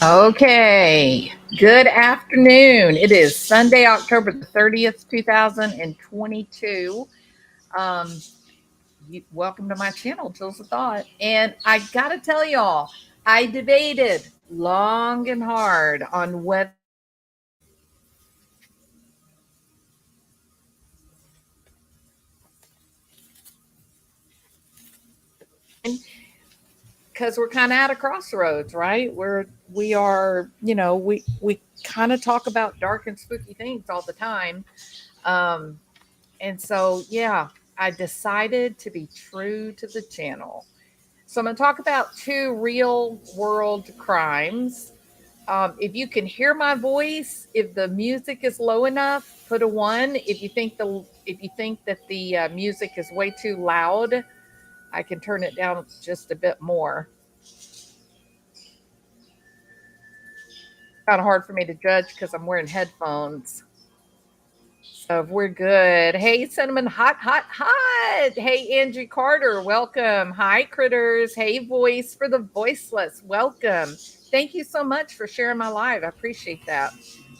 Okay. Good afternoon. It is Sunday, October the 30th, 2022. Um, Welcome to my channel, Jules of Thought. And I got to tell y'all, I debated long and hard on whether because we're kind of at a crossroads, right? We are, we kind of talk about dark and spooky things all the time. Um, and so yeah, I decided to be true to the channel. So I'm going to talk about two real world crimes. If you can hear my voice, if the music is low enough, put a one. If you think that the music is way too loud, I can turn it down just a bit more. Kind of hard for me to judge because I'm wearing headphones. So if we're good. Hey, Cinnamon, hot, hot, hot. Hey, Angie Carter, welcome. Hi, Critters. Hey, Voice for the Voiceless, welcome. Thank you so much for sharing my live. I appreciate that.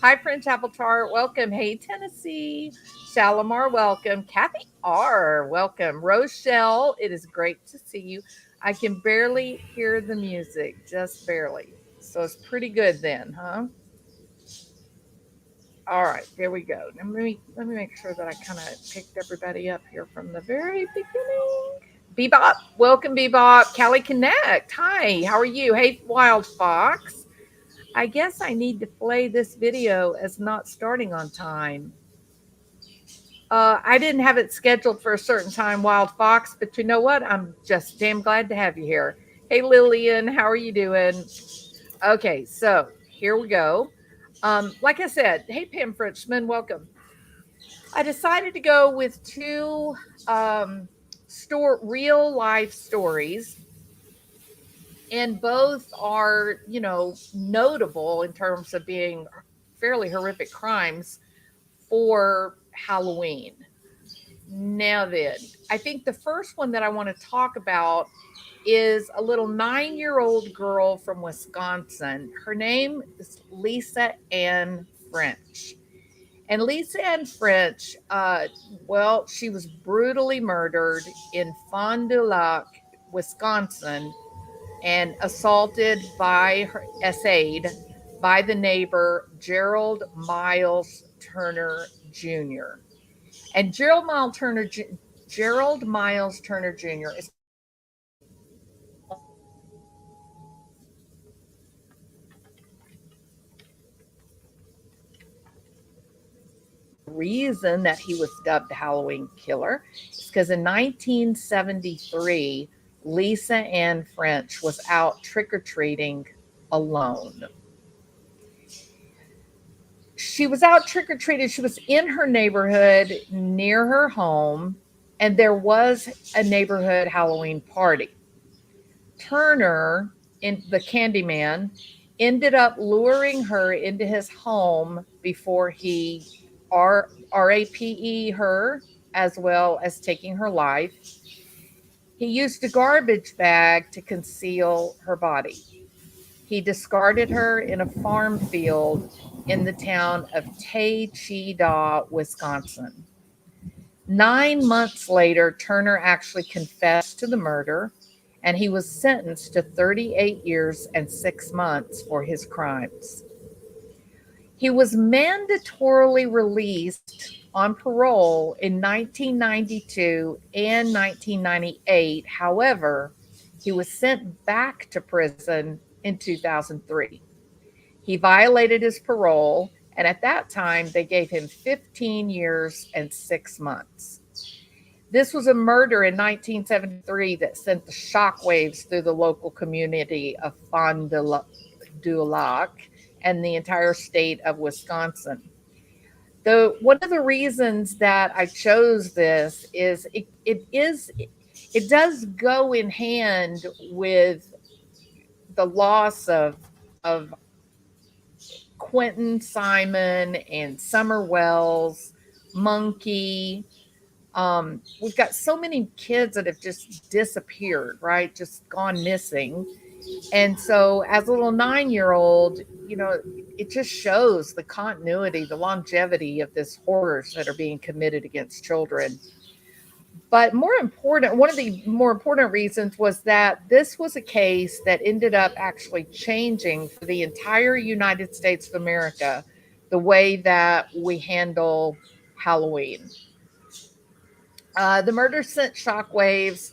Hi, French Apple Tart, welcome. Hey, Tennessee. Shalimar, welcome. Kathy R, welcome. Rochelle, it is great to see you. I can barely hear the music, just barely. So it's pretty good then, huh? All right, there we go. Let me make sure that I kind of picked everybody up here from the very beginning. Bebop, welcome Bebop. Callie Connect, hi, how are you? Hey, Wild Fox. I guess I need to play this video as not starting on time. I didn't have it scheduled for a certain time, Wild Fox, but you know what? I'm just damn glad to have you here. Hey, Lillian, how are you doing? Okay, so here we go. Like I said, hey, Pam Frenchman, welcome. I decided to go with two real life stories, and both are, notable in terms of being fairly horrific crimes for Halloween. Now, then, I think the first one that I want to talk about is a little 9-year-old girl from Wisconsin. Her name is Lisa Ann French. And Lisa Ann French, well, she was brutally murdered in Fond du Lac, Wisconsin, and essayed by the neighbor Gerald Miles Turner Jr. And Gerald Miles Turner Jr. is reason that he was dubbed the Halloween Killer is because in 1973, Lisa Ann French was out trick or treating alone. She was out trick or treating. She was in her neighborhood near her home, and there was a neighborhood Halloween party. Turner, in the Candyman, ended up luring her into his home before he RAPE her, as well as taking her life. He used a garbage bag to conceal her body. He discarded her in a farm field in the town of Tay-Cheedah, Wisconsin. 9 months later, Turner actually confessed to the murder, and he was sentenced to 38 years and 6 months for his crimes. He was mandatorily released on parole in 1992 and 1998. However, he was sent back to prison in 2003. He violated his parole, and at that time, they gave him 15 years and 6 months. This was a murder in 1973 that sent the shockwaves through the local community of Fond du Lac and the entire state of Wisconsin. One of the reasons that I chose this is it does go in hand with the loss of Quentin Simon and Summer Wells, Monkey. We've got so many kids that have just disappeared, right? Just gone missing. And so, as a little 9-year-old, it just shows the continuity, the longevity of this horrors that are being committed against children. But more important, one of the more important reasons was that this was a case that ended up actually changing for the entire United States of America the way that we handle Halloween. The murder sent shockwaves,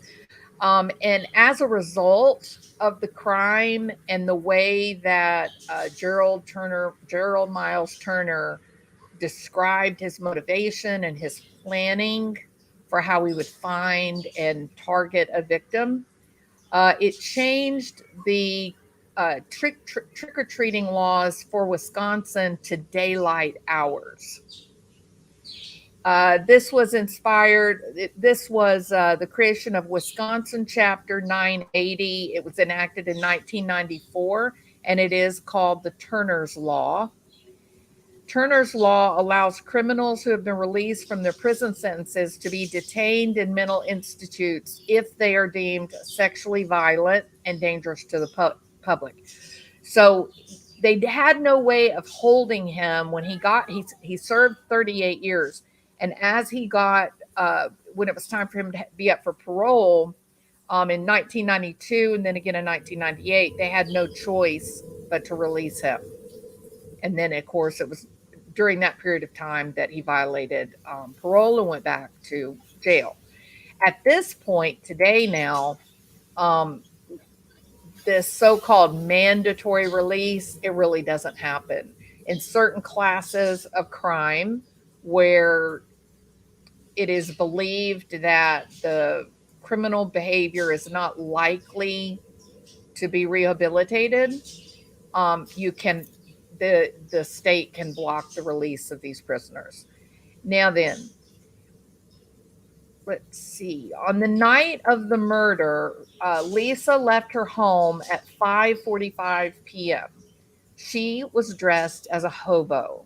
and as a result of the crime and the way that Gerald Miles Turner described his motivation and his planning for how he would find and target a victim. It changed the trick or treating laws for Wisconsin to daylight hours. This was the creation of Wisconsin Chapter 980. It was enacted in 1994, and it is called the Turner's Law. Turner's Law allows criminals who have been released from their prison sentences to be detained in mental institutes if they are deemed sexually violent and dangerous to the public. So they had no way of holding him when he served 38 years, and as he got when it was time for him to be up for parole in 1992 and then again in 1998, they had no choice but to release him. And then, of course, it was during that period of time that he violated parole and went back to jail. At this point, today now, um, this so-called mandatory release, it really doesn't happen. In certain classes of crime where it is believed that the criminal behavior is not likely to be rehabilitated, you can the state can block the release of these prisoners. Now then, let's see. On the night of the murder, Lisa left her home at 5:45 p.m. She was dressed as a hobo.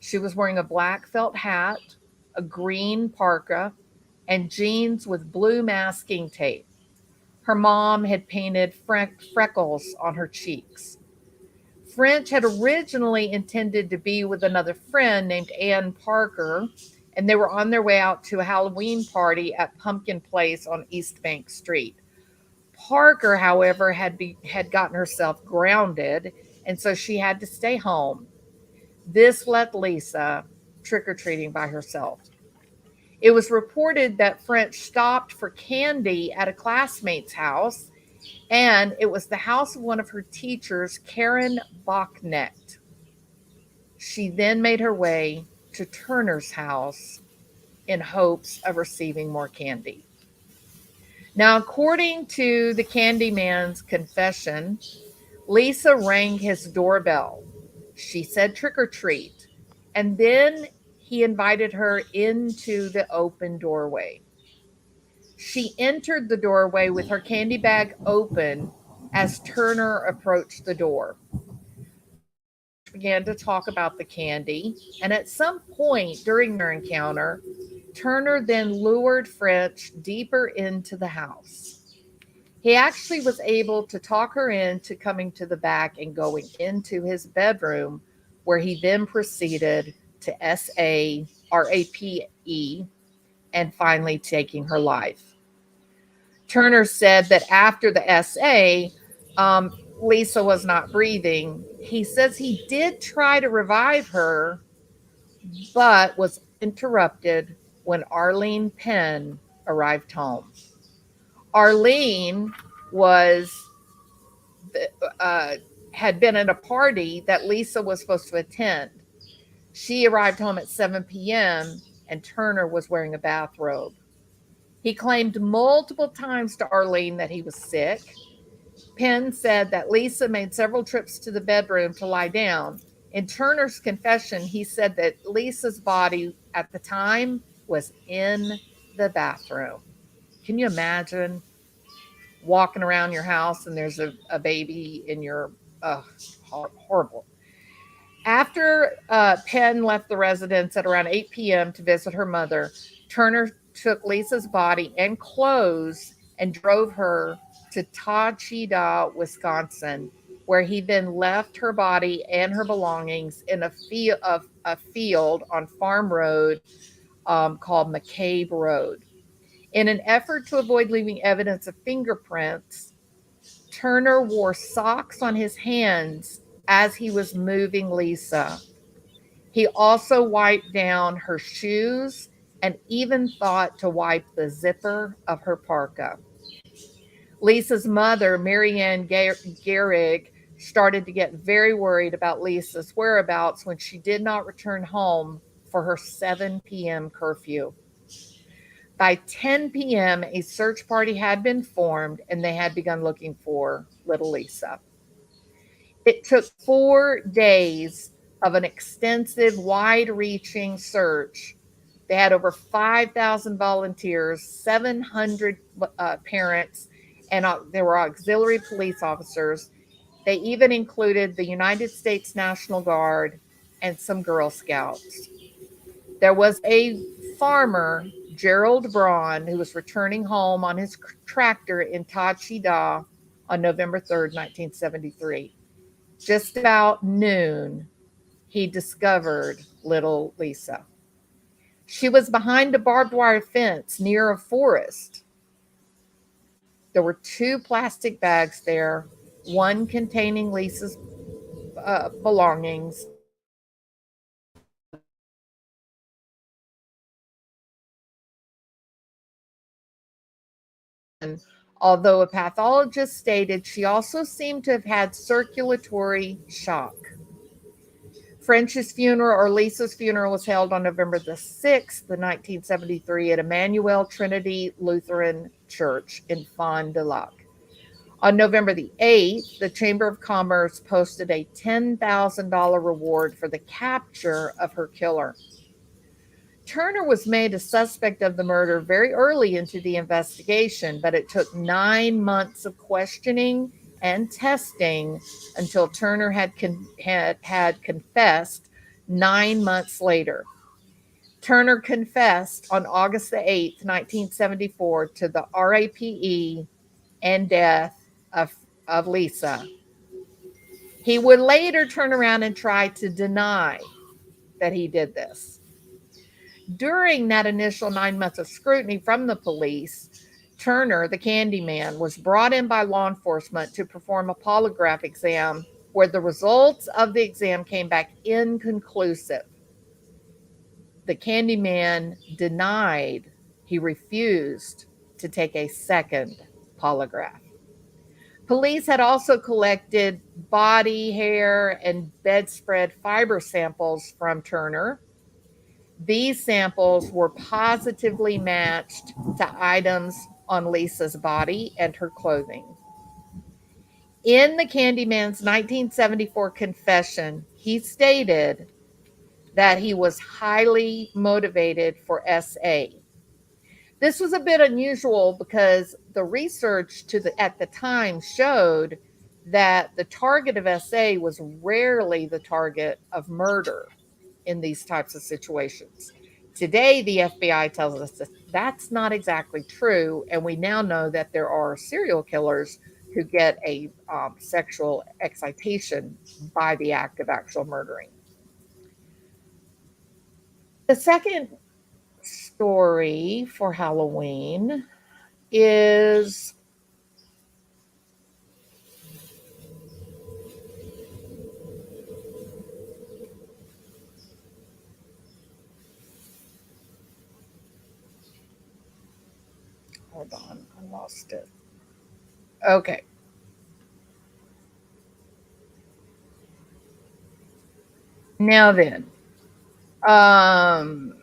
She was wearing a black felt hat, a green parka, and jeans with blue masking tape. Her mom had painted freckles on her cheeks. French had originally intended to be with another friend named Ann Parker, and they were on their way out to a Halloween party at Pumpkin Place on East Bank Street. Parker, however, had gotten herself grounded, and so she had to stay home. This left Lisa trick or treating by herself. It was reported that French stopped for candy at a classmate's house, and it was the house of one of her teachers, Karen Bachnecht. She then made her way to Turner's house in hopes of receiving more candy. Now, according to the Candyman's confession, Lisa rang his doorbell. She said trick or treat, and then he invited her into the open doorway. She entered the doorway with her candy bag open as Turner approached the door. French began to talk about the candy, and at some point during their encounter, Turner then lured French deeper into the house. He actually was able to talk her into coming to the back and going into his bedroom, where he then proceeded to SARAPE and finally taking her life. Turner said that after the SA, Lisa was not breathing. He says he did try to revive her, but was interrupted when Arlene Penn arrived home. Arlene was uh, had been at a party that Lisa was supposed to attend. She arrived home at 7 p.m. and Turner was wearing a bathrobe. He claimed multiple times to Arlene that he was sick. Penn said that Lisa made several trips to the bedroom to lie down. In Turner's confession, he said that Lisa's body at the time was in the bathroom. Can you imagine walking around your house and there's a baby in your horrible. After Penn left the residence at around 8 p.m. to visit her mother, Turner took Lisa's body and clothes and drove her to Tachida, Wisconsin, where he then left her body and her belongings in a field on Farm Road called McCabe Road. In an effort to avoid leaving evidence of fingerprints, Turner wore socks on his hands as he was moving Lisa. He also wiped down her shoes and even thought to wipe the zipper of her parka. Lisa's mother, Marianne Gehrig, started to get very worried about Lisa's whereabouts when she did not return home for her 7 p.m. curfew. By 10 p.m., a search party had been formed and they had begun looking for little Lisa. It took 4 days of an extensive, wide reaching search. They had over 5,000 volunteers, 700 parents, and there were auxiliary police officers. They even included the United States National Guard and some Girl Scouts. There was a farmer, Gerald Braun, who was returning home on his tractor in Tachida on November 3rd, 1973. Just about noon, he discovered little Lisa. She was behind a barbed wire fence near a forest. There were two plastic bags there, one containing Lisa's belongings, although a pathologist stated she also seemed to have had circulatory shock. French's funeral, or Lisa's funeral, was held on November the 6th, 1973, at Emmanuel Trinity Lutheran Church in Fond du Lac. On November the 8th, the Chamber of Commerce posted a $10,000 reward for the capture of her killer. Turner was made a suspect of the murder very early into the investigation, but it took 9 months of questioning and testing until Turner had confessed 9 months later. Turner confessed on August the 8th, 1974, to the RAPE and death of Lisa. He would later turn around and try to deny that he did this. During that initial 9 months of scrutiny from the police, Turner, the Candyman, was brought in by law enforcement to perform a polygraph exam where the results of the exam came back inconclusive. The Candyman denied, he refused to take a second polygraph. Police had also collected body, hair, and bedspread fiber samples from Turner. These samples were positively matched to items on Lisa's body and her clothing. In the Candyman's 1974 confession, he stated that he was highly motivated for SA. This was a bit unusual because the research at the time showed that the target of SA was rarely the target of murder in these types of situations. Today, the FBI tells us that that's not exactly true, and we now know that there are serial killers who get a sexual excitation by the act of actual murdering. The second story for Halloween is hold on, I lost it. Okay. Now then, um,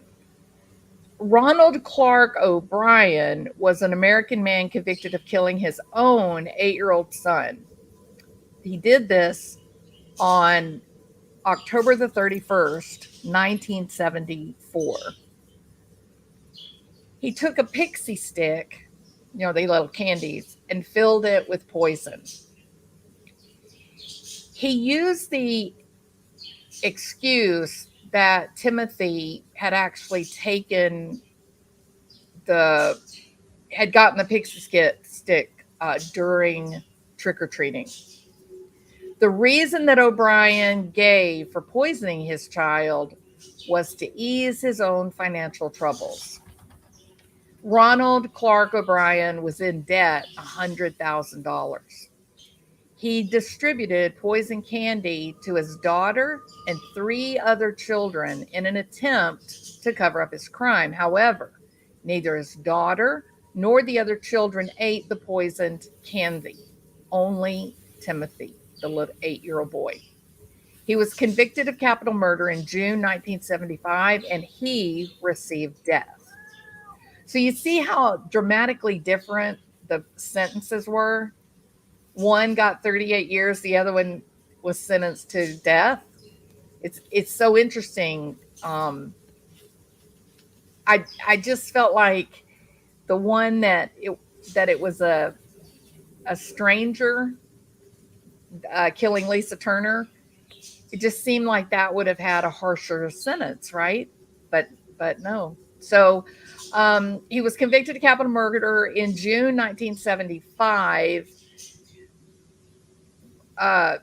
Ronald Clark O'Brien was an American man convicted of killing his own 8-year-old son. He did this on October the 31st, 1974. He took a pixie stick, the little candies, and filled it with poison. He used the excuse that Timothy had actually taken the had gotten the stick during trick or treating. The reason that O'Brien gave for poisoning his child was to ease his own financial troubles. Ronald Clark O'Brien was in debt $100,000. He distributed poison candy to his daughter and three other children in an attempt to cover up his crime. However, neither his daughter nor the other children ate the poisoned candy. Only Timothy, the little 8-year-old boy. He was convicted of capital murder in June 1975 and he received death. So you see how dramatically different the sentences were? One got 38 years, the other one was sentenced to death. It's so interesting. I just felt like the one that it was a stranger killing Lisa Turner. It just seemed like that would have had a harsher sentence, right? But but no. So he was convicted of capital murder in June 1975. Uh,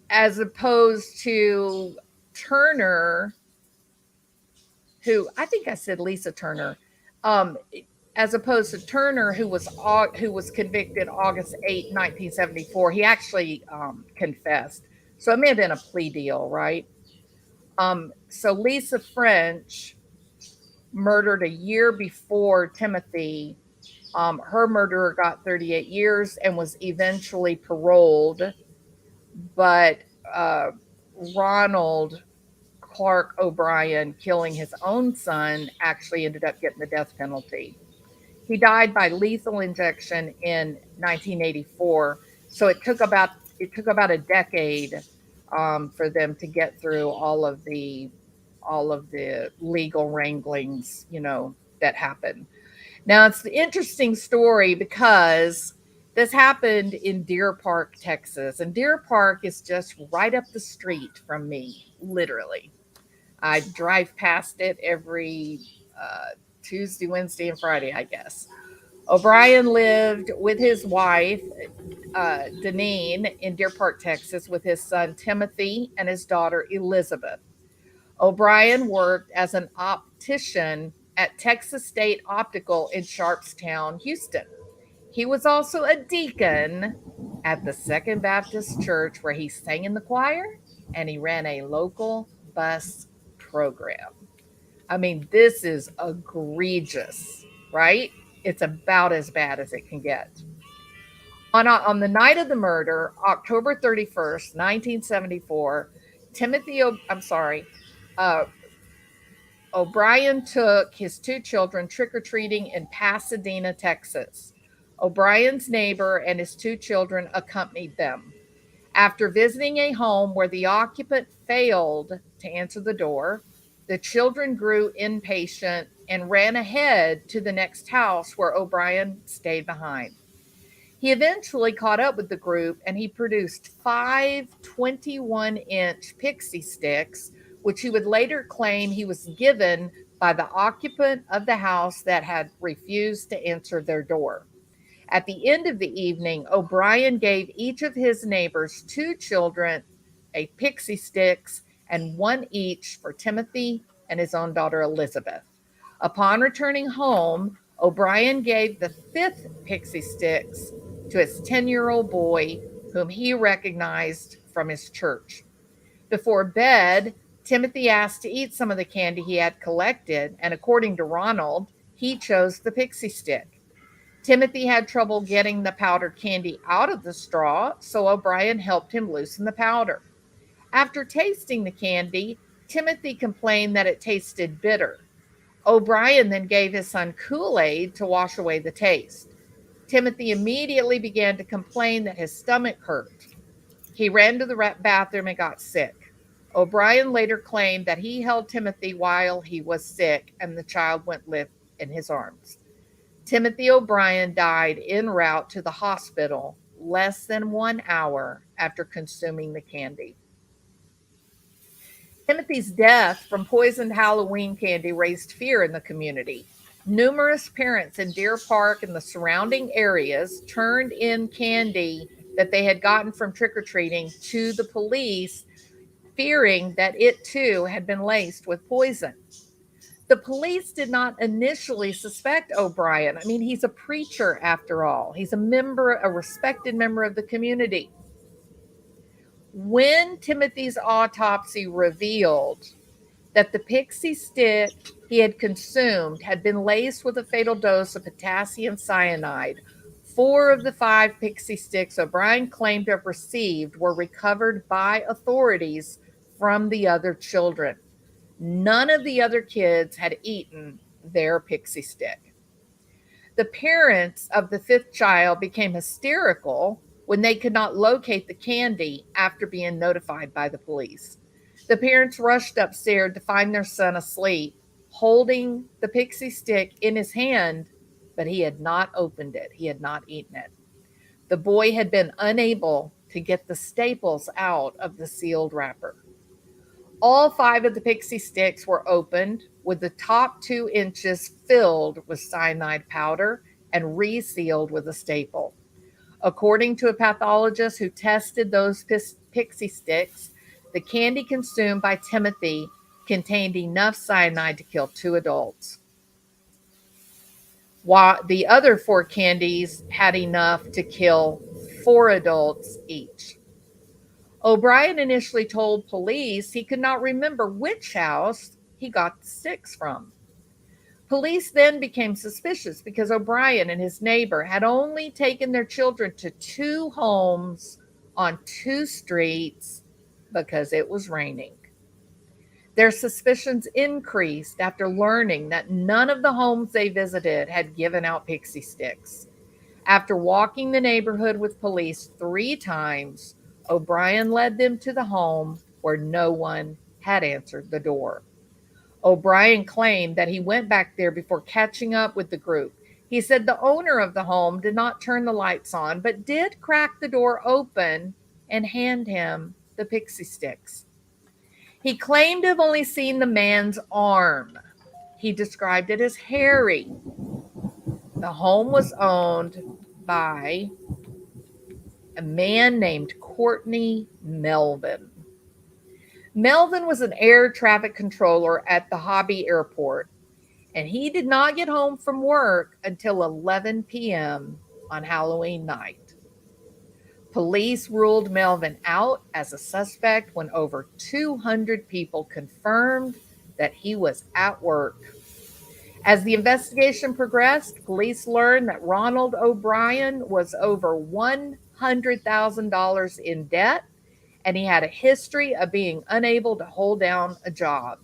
as opposed to Turner, who I think I said Lisa Turner, um, as opposed to Turner, who was convicted August 8, 1974. He actually confessed, so it may have been a plea deal, right? So Lisa French murdered a year before Timothy. Her murderer got 38 years and was eventually paroled, but uh, Ronald Clark O'Brien killing his own son actually ended up getting the death penalty. He died by lethal injection in 1984. So it took about a decade for them to get through all of the legal wranglings, that happened. Now it's the interesting story because this happened in Deer Park, Texas, and Deer Park is just right up the street from me, literally. I drive past it every Tuesday, Wednesday, and Friday, I guess. O'Brien lived with his wife, Deneen, in Deer Park, Texas, with his son Timothy and his daughter Elizabeth. O'Brien worked as an optician at Texas State Optical in Sharpstown, Houston. He was also a deacon at the Second Baptist Church where he sang in the choir and he ran a local bus program. I mean, this is egregious, right? It's about as bad as it can get. On the night of the murder, October 31st, 1974, I'm sorry, uh, O'Brien took his two children trick or treating in Pasadena, Texas. O'Brien's neighbor and his two children accompanied them. After visiting a home where the occupant failed to answer the door, the children grew impatient and ran ahead to the next house where O'Brien stayed behind. He eventually caught up with the group and he produced five 21-inch pixie sticks, which he would later claim he was given by the occupant of the house that had refused to answer their door. At the end of the evening, O'Brien gave each of his neighbors two children a pixie sticks and one each for Timothy and his own daughter Elizabeth. Upon returning home, O'Brien gave the fifth pixie sticks to his 10-year-old boy, whom he recognized from his church. Before bed, Timothy asked to eat some of the candy he had collected, and according to Ronald, he chose the pixie stick. Timothy had trouble getting the powdered candy out of the straw, so O'Brien helped him loosen the powder. After tasting the candy, Timothy complained that it tasted bitter. O'Brien then gave his son Kool-Aid to wash away the taste. Timothy immediately began to complain that his stomach hurt. He ran to the bathroom and got sick. O'Brien later claimed that he held Timothy while he was sick and the child went limp in his arms. Timothy O'Brien died en route to the hospital less than 1 hour after consuming the candy. Timothy's death from poisoned Halloween candy raised fear in the community. Numerous parents in Deer Park and the surrounding areas turned in candy that they had gotten from trick or treating to the police, fearing that it too had been laced with poison. The police did not initially suspect O'Brien. I mean, he's a preacher after all, he's a respected member of the community. When Timothy's autopsy revealed that the pixie stick he had consumed had been laced with a fatal dose of potassium cyanide, 4 of the 5 pixie sticks O'Brien claimed to have received were recovered by authorities from the other children. None of the other kids had eaten their pixie stick. The parents of the 5th child became hysterical when they could not locate the candy after being notified by the police. The parents rushed upstairs to find their son asleep, holding the pixie stick in his hand, but he had not opened it. He had not eaten it. The boy had been unable to get the staples out of the sealed wrapper. All 5 of the pixie sticks were opened, with the top 2 inches filled with cyanide powder and resealed with a staple. According to a pathologist who tested those pixie sticks, the candy consumed by Timothy contained enough cyanide to kill 2 adults, while the other 4 candies had enough to kill 4 adults each. O'Brien initially told police he could not remember which house he got the sticks from. Police then became suspicious because O'Brien and his neighbor had only taken their children to 2 homes on 2 streets because it was raining. Their suspicions increased after learning that none of the homes they visited had given out pixie sticks. After walking the neighborhood with police 3 times, O'Brien led them to the home where no one had answered the door. O'Brien claimed that he went back there before catching up with the group. He said the owner of the home did not turn the lights on, but did crack the door open and hand him the pixie sticks. He claimed to have only seen the man's arm. He described it as hairy. The home was owned by a man named Courtney Melvin. Melvin was an air traffic controller at the Hobby Airport, and he did not get home from work until 11 p.m. on Halloween night. Police ruled Melvin out as a suspect when over 200 people confirmed that he was at work. As the investigation progressed, police learned that Ronald O'Brien was over $100,000 in debt, and he had a history of being unable to hold down a job.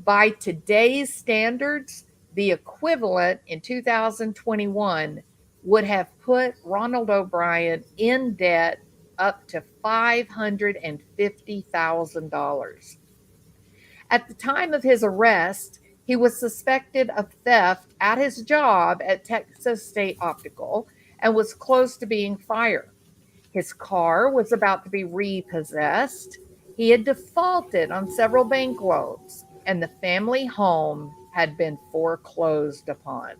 By today's standards, the equivalent in 2021 would have put Ronald O'Brien in debt up to $550,000. At the time of his arrest, he was suspected of theft at his job at Texas State Optical and was close to being fired. His car was about to be repossessed. He had defaulted on several bank loans, and the family home had been foreclosed upon.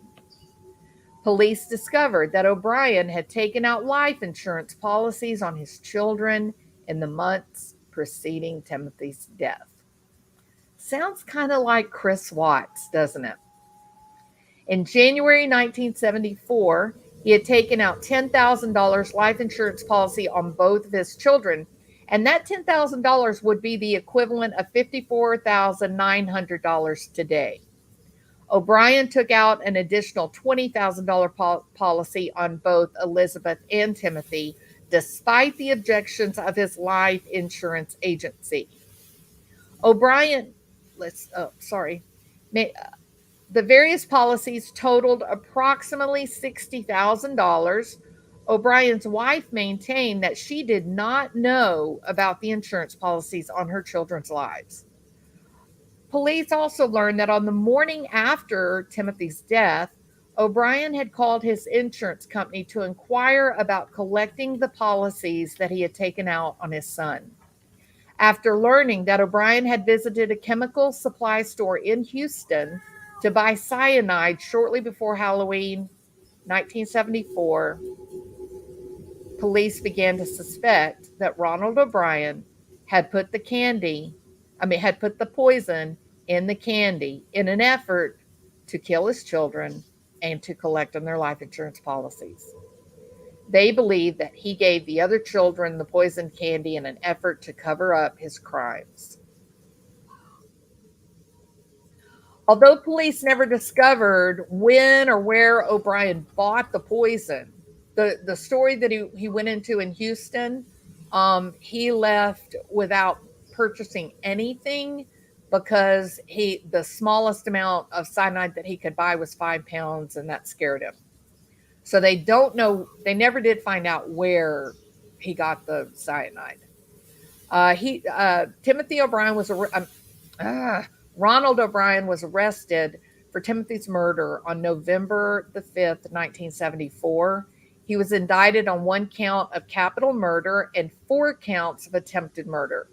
Police discovered that O'Brien had taken out life insurance policies on his children in the months preceding Timothy's death. Sounds kind of like Chris Watts, doesn't it? In January 1974, he had taken out $10,000 life insurance policy on both of his children, and that $10,000 would be the equivalent of $54,900 today. O'Brien took out an additional $20,000 policy on both Elizabeth and Timothy, despite the objections of his life insurance agency. O'Brien, the various policies totaled approximately $60,000. O'Brien's wife maintained that she did not know about the insurance policies on her children's lives. Police also learned that on the morning after Timothy's death, O'Brien had called his insurance company to inquire about collecting the policies that he had taken out on his son. After learning that O'Brien had visited a chemical supply store in Houston to buy cyanide shortly before Halloween 1974, police began to suspect that Ronald O'Brien had put had put the poison in the candy in an effort to kill his children and to collect on their life insurance policies. They believed that he gave the other children the poisoned candy in an effort to cover up his crimes. Although police never discovered when or where O'Brien bought the poison, the story that he went into in Houston, he left without purchasing anything because the smallest amount of cyanide that he could buy was 5 pounds, and that scared him. So they don't know. They never did find out where he got the cyanide. Timothy O'Brien was Ronald O'Brien was arrested for Timothy's murder on November the 5th, 1974. He was indicted on 1 count of capital murder and 4 counts of attempted murder.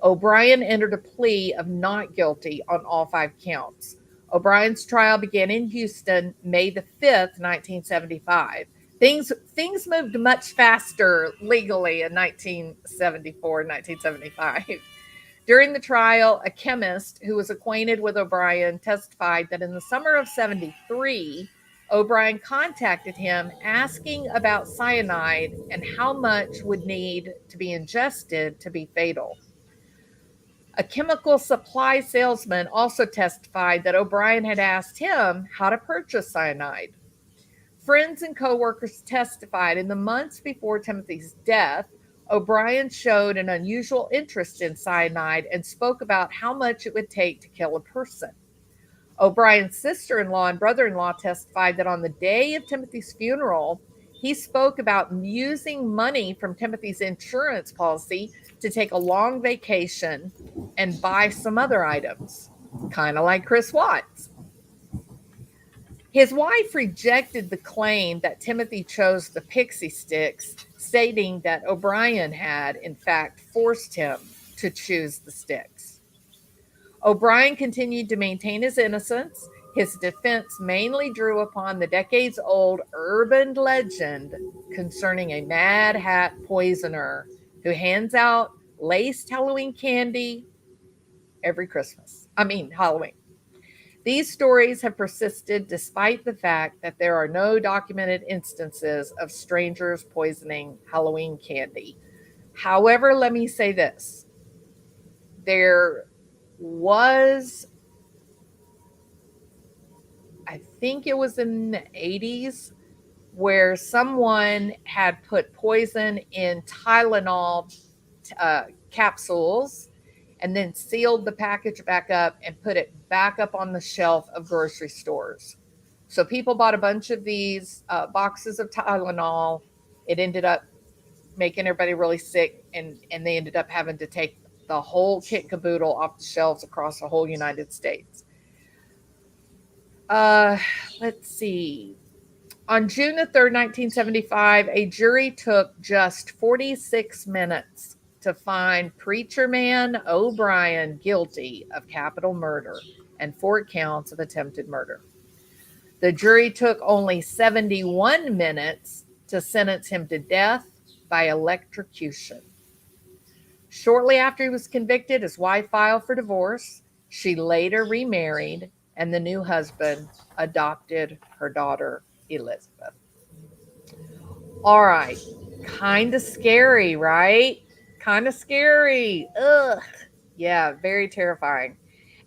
O'Brien entered a plea of not guilty on all 5 counts. O'Brien's trial began in Houston May the 5th, 1975. Things moved much faster legally in 1974 and 1975. During the trial, a chemist who was acquainted with O'Brien testified that in the summer of 73, O'Brien contacted him asking about cyanide and how much would need to be ingested to be fatal. A chemical supply salesman also testified that O'Brien had asked him how to purchase cyanide. Friends and coworkers testified in the months before Timothy's death, O'Brien showed an unusual interest in cyanide and spoke about how much it would take to kill a person. O'Brien's sister-in-law and brother-in-law testified that on the day of Timothy's funeral, he spoke about using money from Timothy's insurance policy to take a long vacation and buy some other items, kind of like Chris Watts. His wife rejected the claim that Timothy chose the pixie sticks, stating that O'Brien had, in fact, forced him to choose the sticks. O'Brien continued to maintain his innocence. His defense mainly drew upon the decades-old urban legend concerning a Mad Hat poisoner who hands out laced Halloween candy every Halloween. These stories have persisted despite the fact that there are no documented instances of strangers poisoning Halloween candy. However, let me say this. There was, I think it was in the 80s, where someone had put poison in Tylenol capsules and then sealed the package back up and put it back up on the shelf of grocery stores. So people bought a bunch of these boxes of Tylenol. It ended up making everybody really sick, and they ended up having to take the whole kit caboodle off the shelves across the whole United States. Let's see. On June the 3rd, 1975, a jury took just 46 minutes to find Preacher Man O'Brien guilty of capital murder and 4 counts of attempted murder. The jury took only 71 minutes to sentence him to death by electrocution. Shortly after he was convicted, his wife filed for divorce. She later remarried, and the new husband adopted her daughter, Elizabeth. All right. Kind of scary, right? Kind of scary. Ugh. Yeah, very terrifying.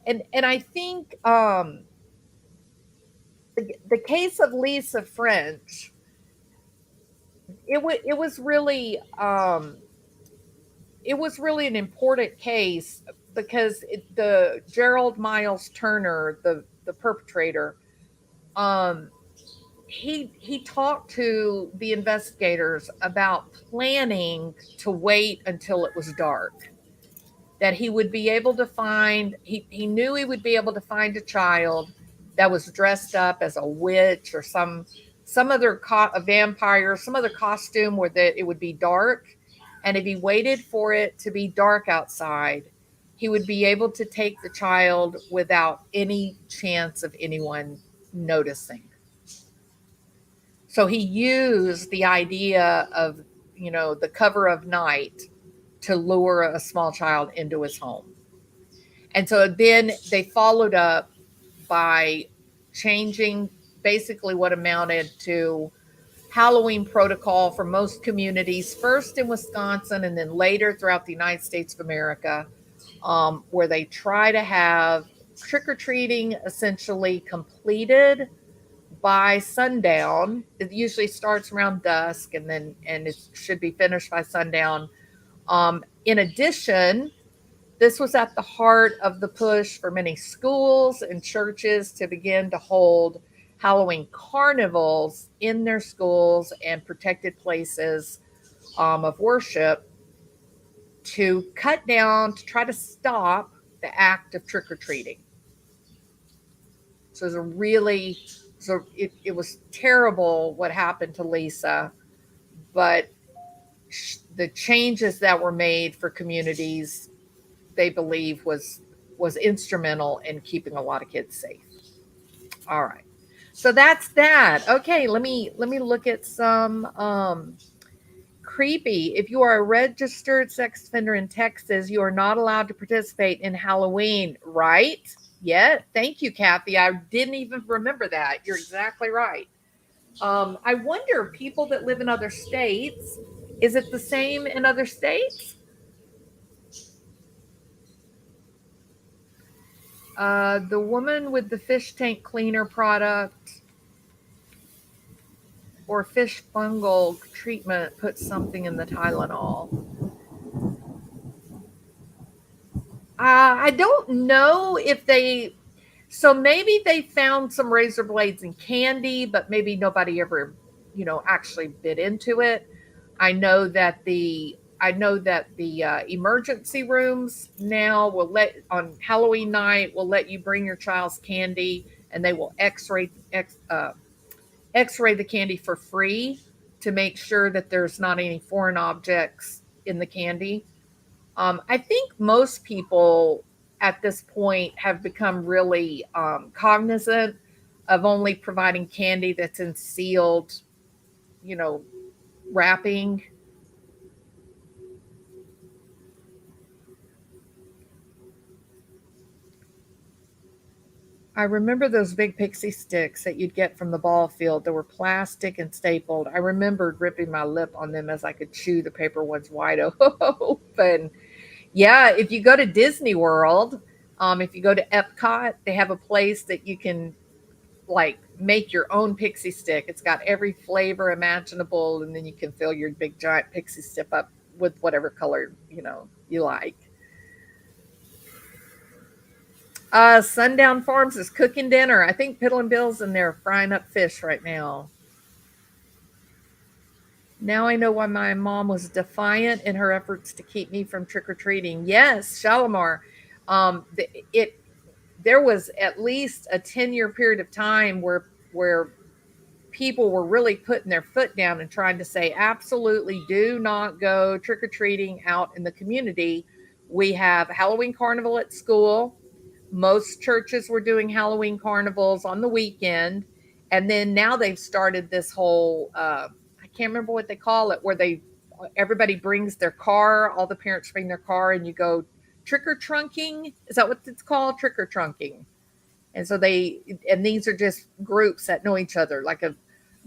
And I think the case of Lisa French, it was really an important case because the Gerald Miles Turner, the perpetrator, he talked to the investigators about planning to wait until it was dark. That he would be able to find, he knew he would be able to find a child that was dressed up as a witch or some other a vampire, some other costume where that it would be dark. And if he waited for it to be dark outside, he would be able to take the child without any chance of anyone noticing. So he used the idea of, the cover of night to lure a small child into his home. And so then they followed up by changing basically what amounted to Halloween protocol for most communities, first in Wisconsin and then later throughout the United States of America, where they try to have trick or treating essentially completed by sundown. It usually starts around dusk and it should be finished by sundown. In addition, this was at the heart of the push for many schools and churches to begin to hold Halloween carnivals in their schools and protected places of worship to cut down, to try to stop the act of trick or treating. So it was a really, so it was terrible what happened to Lisa, but the changes that were made for communities, they believe was instrumental in keeping a lot of kids safe. All right. So that's that. Okay, let me look at some creepy. If you are a registered sex offender in Texas, you are not allowed to participate in Halloween, right? Yeah. Thank you, Kathy. I didn't even remember that. You're exactly right. I wonder, people that live in other states, is it the same in other states? The woman with the fish tank cleaner product or fish fungal treatment put something in the Tylenol. I don't know if they. So maybe they found some razor blades and candy, but maybe nobody ever, actually bit into it. I know that the emergency rooms now will let on Halloween night will let you bring your child's candy, and they will X-ray the candy for free to make sure that there's not any foreign objects in the candy. I think most people at this point have become really cognizant of only providing candy that's in sealed, you know, wrapping. I remember those big pixie sticks that you'd get from the ball field that were plastic and stapled. I remembered ripping my lip on them as I could chew the paper ones wide open. Yeah, if you go to Disney World, if you go to Epcot, they have a place that you can like make your own pixie stick. It's got every flavor imaginable, and then you can fill your big giant pixie stick up with whatever color you like. Sundown Farms is cooking dinner. I think Piddle and Bill's in there frying up fish right now. Now I know why my mom was defiant in her efforts to keep me from trick or treating. Yes, Shalimar. It There was at least a 10-year period of time where people were really putting their foot down and trying to say, absolutely do not go trick or treating out in the community. We have Halloween carnival at school. Most churches were doing Halloween carnivals on the weekend. And then now they've started this whole, I can't remember what they call it, where everybody brings their car, all the parents bring their car, and you go trick or trunking. Is that what it's called? Trick or trunking. And so these are just groups that know each other, like a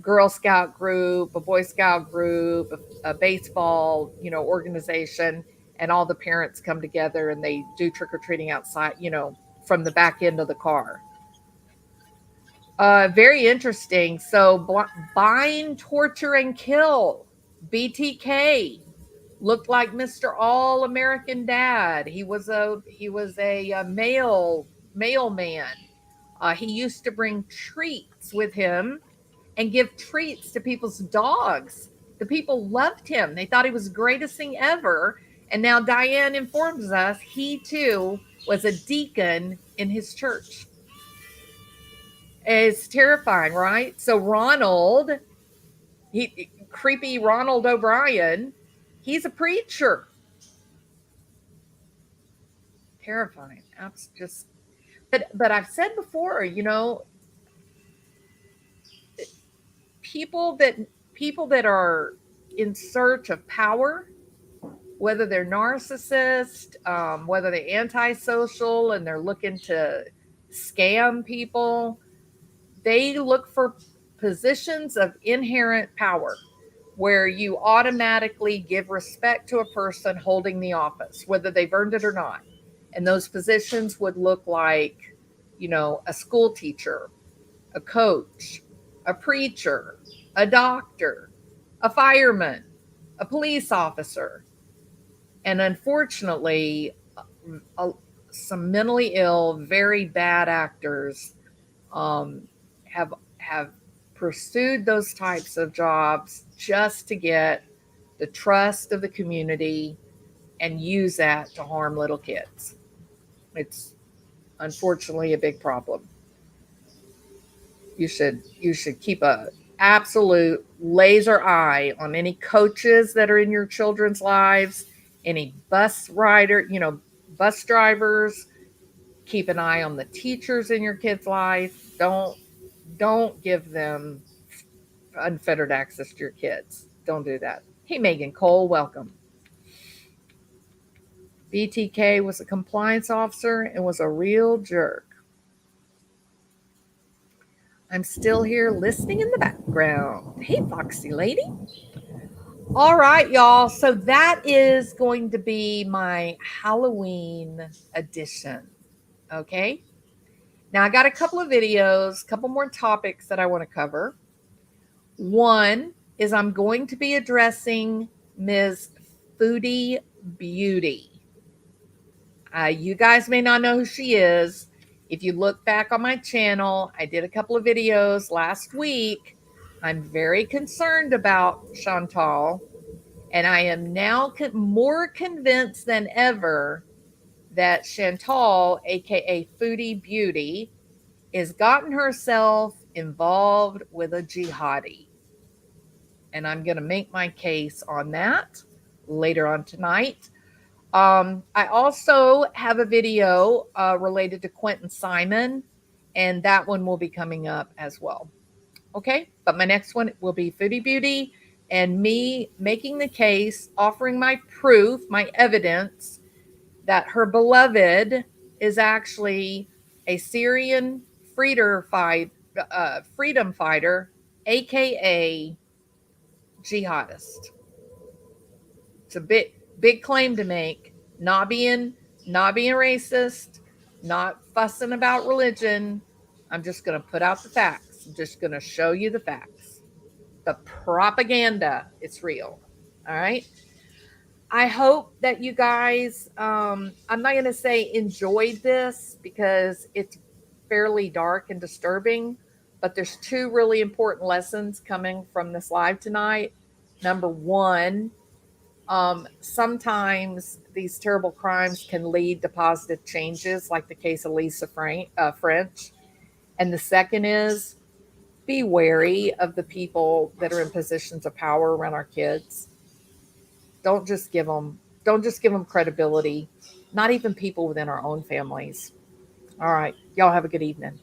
Girl Scout group, a Boy Scout group, a baseball, organization, and all the parents come together and they do trick or treating outside, from the back end of the car. Very interesting. So, bind, torture, and kill. BTK looked like Mr. All American Dad. He was a mailman. He used to bring treats with him and give treats to people's dogs. The people loved him. They thought he was the greatest thing ever. And now Diane informs us he too was a deacon in his church. It's terrifying, right? So Ronald, creepy Ronald O'Brien, he's a preacher. Terrifying. That's just, but I've said before, people that people that are in search of power, whether they're narcissist, whether they're antisocial and they're looking to scam people, they look for positions of inherent power where you automatically give respect to a person holding the office, whether they've earned it or not. And those positions would look like, a school teacher, a coach, a preacher, a doctor, a fireman, a police officer. And unfortunately, uh, some mentally ill, very bad actors um, have pursued those types of jobs just to get the trust of the community and use that to harm little kids. It's unfortunately a big problem. You should keep a absolute laser eye on any coaches that are in your children's lives, any bus drivers. Keep an eye on the teachers in your kid's life. Don't give them unfettered access to your kids. Don't do that. Hey, Megan Cole, welcome. BTK was a compliance officer and was a real jerk. I'm still here listening in the background. Hey, Foxy Lady. All right, y'all. So that is going to be my Halloween edition. Okay. Now I got a couple of videos, a couple more topics that I want to cover. One is I'm going to be addressing Ms. Foodie Beauty. You guys may not know who she is. If you look back on my channel, I did a couple of videos last week. I'm very concerned about Chantal, and I am now more convinced than ever that Chantal, aka Foodie Beauty, has gotten herself involved with a jihadi. And I'm going to make my case on that later on tonight. I also have a video related to Quentin Simon, and that one will be coming up as well. Okay, but my next one will be Foodie Beauty and me making the case, offering my proof, my evidence that her beloved is actually a Syrian freedom fighter, aka jihadist. It's a big claim to make. Not being racist, not fussing about religion. I'm just going to put out the facts. I'm just going to show you the facts. The propaganda, it's real. All right. I hope that you guys, I'm not going to say enjoyed this because it's fairly dark and disturbing, but there's two really important lessons coming from this live tonight. Number one, sometimes these terrible crimes can lead to positive changes, like the case of Lisa French. And the second is be wary of the people that are in positions of power around our kids. Don't just give them credibility, not even people within our own families. All right, y'all have a good evening.